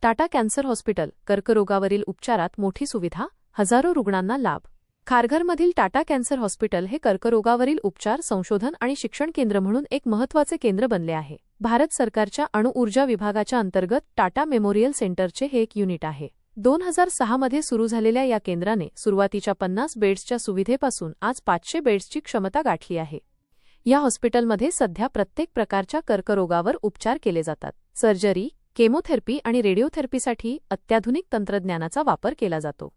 Tata cancer hospital, कर्करोगावरील उपचारात मोठी सुविधा, हजारो रुग्णांना लाभ. खारघरमधील टाटा कॅन्सर हॉस्पिटल हे कर्करोगावरील उपचार, संशोधन आणि शिक्षण केंद्र म्हणून एक महत्त्वाचे केंद्र बनले आहे. भारत सरकारच्या अणुऊर्जा विभागाच्या अंतर्गत टाटा मेमोरियल सेंटरचे हे एक युनिट आहे. 2006 मध्ये सुरू झालेल्या या केंद्राने सुरुवातीच्या 50 बेड्सच्या सुविधेपासून आज 500 बेड्सची क्षमता गाठली आहे. या हॉस्पिटलमध्ये सध्या प्रत्येक प्रकारच्या कर्करोगावर उपचार केले जातात. सर्जरी, केमोथेरपी आणि रेडिओथेरपीसाठी अत्याधुनिक तंत्रज्ञानाचा वापर केला जातो.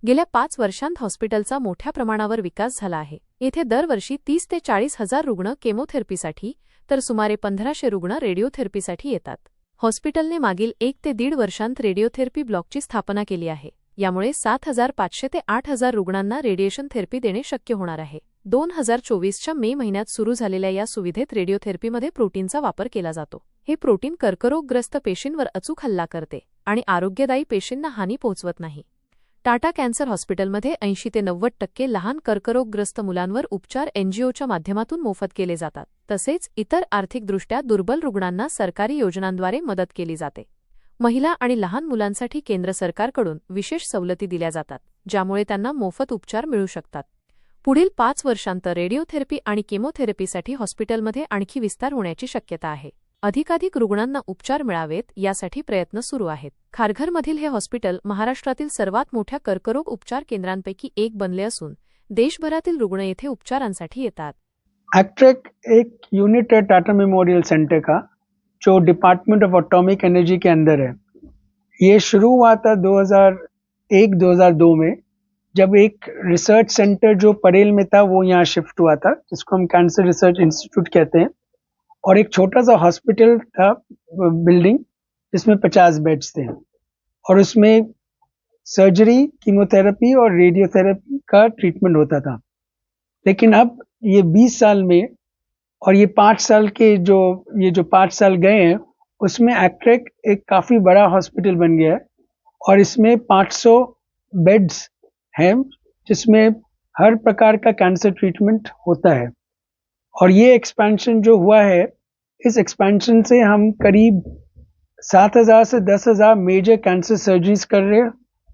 गेल्या 5 वर्षांत हॉस्पिटलचा मोठ्या प्रमाणावर विकास झाला आहे. येथे दरवर्षी 30 ते 40 हजार रुग्ण केमोथेरपीसाठी तर सुमारे 1500 रुग्ण रेडिओथेरपीसाठी येतात. हॉस्पिटलने मागील 1 ते 1.5 वर्षांत रेडिओथेरपी ब्लॉकची स्थापना केली आहे. यामुळे 7500 ते 8000 रुग्णांना रेडिएशन थेरपी देणे शक्य होणार आहे. 2024च्या मे महिन्यात सुरू झालेल्या या सुविधेत रेडिओथेरपीमध्ये प्रोटीनचा वापर केला जातो. हे प्रोटीन कर्करोगग्रस्त पेशींवर अचूक हल्ला करते आणि आरोग्यदायी पेशींना हानी पोहोचवत नाही. टाटा कॅन्सर हॉस्पिटलमध्ये 80 ते 90% लहान कर्करोगग्रस्त मुलांवर उपचार एनजीओच्या माध्यमातून मोफत केले जातात. तसेच इतर आर्थिकदृष्ट्या दुर्बल रुग्णांना सरकारी योजनांद्वारे मदत केली जाते. महिला आणि लहान मुलांसाठी केंद्र सरकारकडून विशेष सवलती दिल्या जातात, ज्यामुळे त्यांना मोफत उपचार मिळू शकतात. पुढील 5 वर्षांत रेडिओथेरपी आणि केमोथेरपीसाठी हॉस्पिटलमध्ये आणखी विस्तार होण्याची शक्यता आहे. अधिकाधिक रुग्णांना उपचार मिळावेत यासाठी प्रयत्न सुरू आहेत. खारघरमधील हे हॉस्पिटल महाराष्ट्रातील सर्वात मोठ्या कर्करोग उपचार केंद्रांपैकी एक बनले असून देशभरातील रुग्ण येथे उपचारांसाठी येतात. एक्ट्रेक एक यूनिट है टाटा मेमोरियल सेंटर का, जो डिपार्टमेंट ऑफ एटॉमिक एनर्जी के अंदर है. ये शुरू हुआ था 2001-2002 में, जब एक रिसर्च सेंटर जो परेल में था वो यहाँ शिफ्ट हुआ था, जिसको हम कैंसर रिसर्च इंस्टीट्यूट कहते हैं. और एक छोटा सा हॉस्पिटल था बिल्डिंग, जिसमें 50 बेड्स थे और उसमें सर्जरी, कीमोथेरेपी और रेडियोथेरेपी का ट्रीटमेंट होता था. लेकिन अब ये 20 साल में और ये 5 साल के जो 5 साल गए हैं, उसमें एक्ट्रेक एक काफ़ी बड़ा हॉस्पिटल बन गया है और इसमें 500 बेड्स हैं, जिसमें हर प्रकार का कैंसर ट्रीटमेंट होता है. और ये एक्सपेंशन जो हुआ है, इस एक्सपेंशन से हम करीब 7000 से 10,000 मेजर कैंसर सर्जरीज कर रहे हैं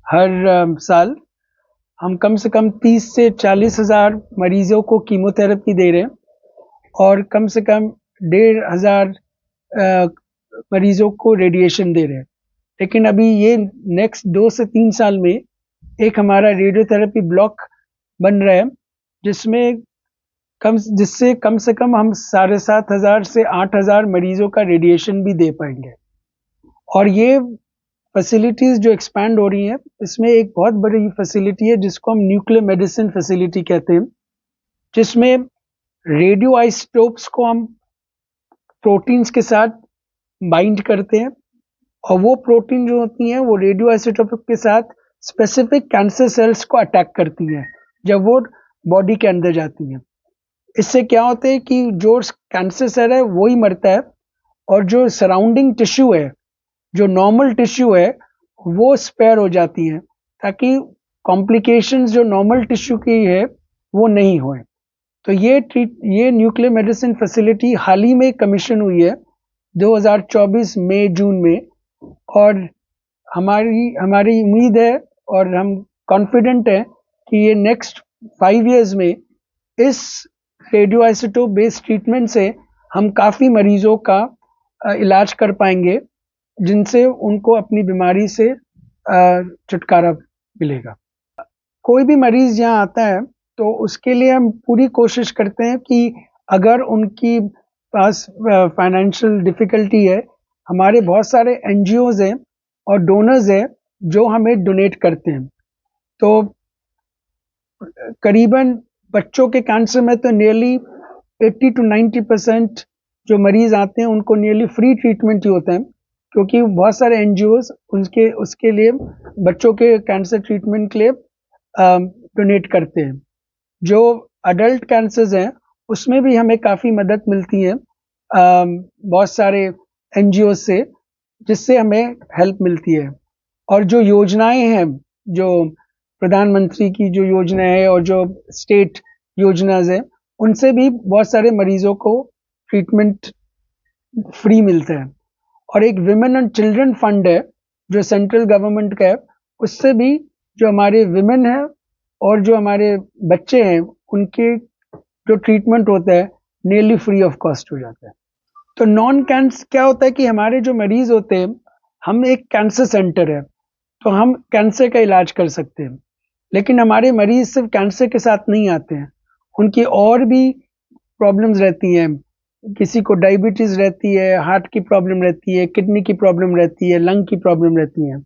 हर साल. हम कम से कम 30 से 40,000 मरीजों को कीमोथेरेपी दे रहे हैं और कम से कम 1,500 मरीजों को रेडिएशन दे रहे हैं. लेकिन अभी ये नेक्स्ट 2 से 3 साल में एक हमारा रेडियोथेरेपी ब्लॉक बन रहा है, जिससे कम से कम हम 7,500 से 8,000 मरीजों का रेडिएशन भी दे पाएंगे. और ये फैसिलिटीज़ जो एक्सपैंड हो रही हैं, इसमें एक बहुत बड़ी फैसिलिटी है जिसको हम न्यूक्लियर मेडिसिन फैसिलिटी कहते हैं, जिसमें रेडियो आइसोटोप्स को हम प्रोटीन्स के साथ बाइंड करते हैं और वो प्रोटीन जो होती हैं वो रेडियो आइसोटोप के साथ स्पेसिफिक कैंसर सेल्स को अटैक करती हैं जब वो बॉडी के अंदर जाती हैं. इससे क्या होता है कि जो कैंसर सेल है वो ही मरता है और जो सराउंडिंग टिश्यू है, जो नॉर्मल टिश्यू है, वो स्पेयर हो जाती हैं, ताकि कॉम्प्लिकेशंस जो नॉर्मल टिश्यू की है वो नहीं होए. तो ये न्यूक्लियर मेडिसिन फैसिलिटी हाल ही में कमीशन हुई है 2024 मई जून में. और हमारी उम्मीद है और हम कॉन्फिडेंट हैं कि ये नेक्स्ट 5 इयर्स में इस रेडियो आइसोटोप बेस्ड ट्रीटमेंट से हम काफ़ी मरीजों का इलाज कर पाएंगे, जिनसे उनको अपनी बीमारी से छुटकारा मिलेगा. कोई भी मरीज यहाँ आता है तो उसके लिए हम पूरी कोशिश करते हैं कि अगर उनकी पास फाइनेंशियल डिफ़िकल्टी है, हमारे बहुत सारे एनजीओज़ हैं और डोनर्स हैं जो हमें डोनेट करते हैं. तो करीबन बच्चों के कैंसर में तो नियरली 80 to 90% जो मरीज आते हैं उनको नियरली फ्री ट्रीटमेंट ही होता है, क्योंकि बहुत सारे एनजीओज़ उसके लिए बच्चों के कैंसर ट्रीटमेंट के लिए डोनेट करते हैं. जो अडल्ट कैंसर्स हैं उसमें भी हमें काफ़ी मदद मिलती है बहुत सारे एनजीओ से, जिससे हमें हेल्प मिलती है. और जो योजनाएं हैं, जो प्रधानमंत्री की जो योजना है और जो स्टेट योजनाज हैं, उनसे भी बहुत सारे मरीजों को ट्रीटमेंट फ्री मिलता है. और एक विमेन एंड चिल्ड्रन फंड है जो सेंट्रल गवर्नमेंट का है, उससे भी जो हमारे विमेन है और जो हमारे बच्चे हैं उनके जो ट्रीटमेंट होता है नियरली फ्री ऑफ कॉस्ट हो जाता है। तो नॉन कैंसर क्या होता है कि हमारे जो मरीज होते हैं, हम एक कैंसर सेंटर है तो हम कैंसर का इलाज कर सकते हैं, लेकिन हमारे मरीज सिर्फ कैंसर के साथ नहीं आते हैं, उनकी और भी प्रॉब्लम्स रहती हैं। किसी को डायबिटीज रहती है, हार्ट की प्रॉब्लम रहती है, किडनी की प्रॉब्लम रहती है, लंग की प्रॉब्लम रहती है।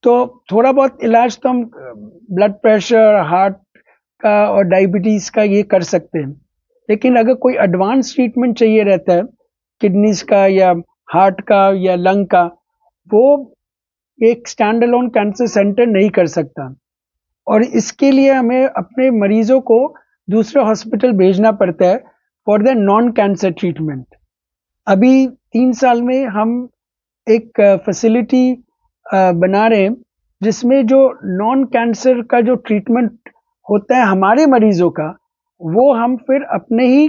तो थोड़ा बहुत इलाज तो हम ब्लड प्रेशर, हार्ट का और डायबिटीज का ये कर सकते हैं, लेकिन अगर कोई एडवांस ट्रीटमेंट चाहिए रहता है किडनीज का या हार्ट का या लंग का, वो एक स्टैंड अलोन कैंसर सेंटर नहीं कर सकता, और इसके लिए हमें अपने मरीजों को दूसरे हॉस्पिटल भेजना पड़ता है for the non cancer treatment. अभी 3 साल में हम एक फैसिलिटी बना रहे हैं जिसमें जो नॉन कैंसर का जो ट्रीटमेंट होता है हमारे मरीजों का, वो हम फिर अपने ही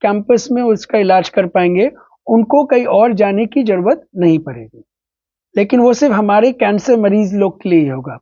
कैंपस में उसका इलाज कर पाएंगे, उनको कहीं और जाने की जरूरत नहीं पड़ेगी, लेकिन वो सिर्फ हमारे कैंसर मरीज लोग के लिए ही होगा।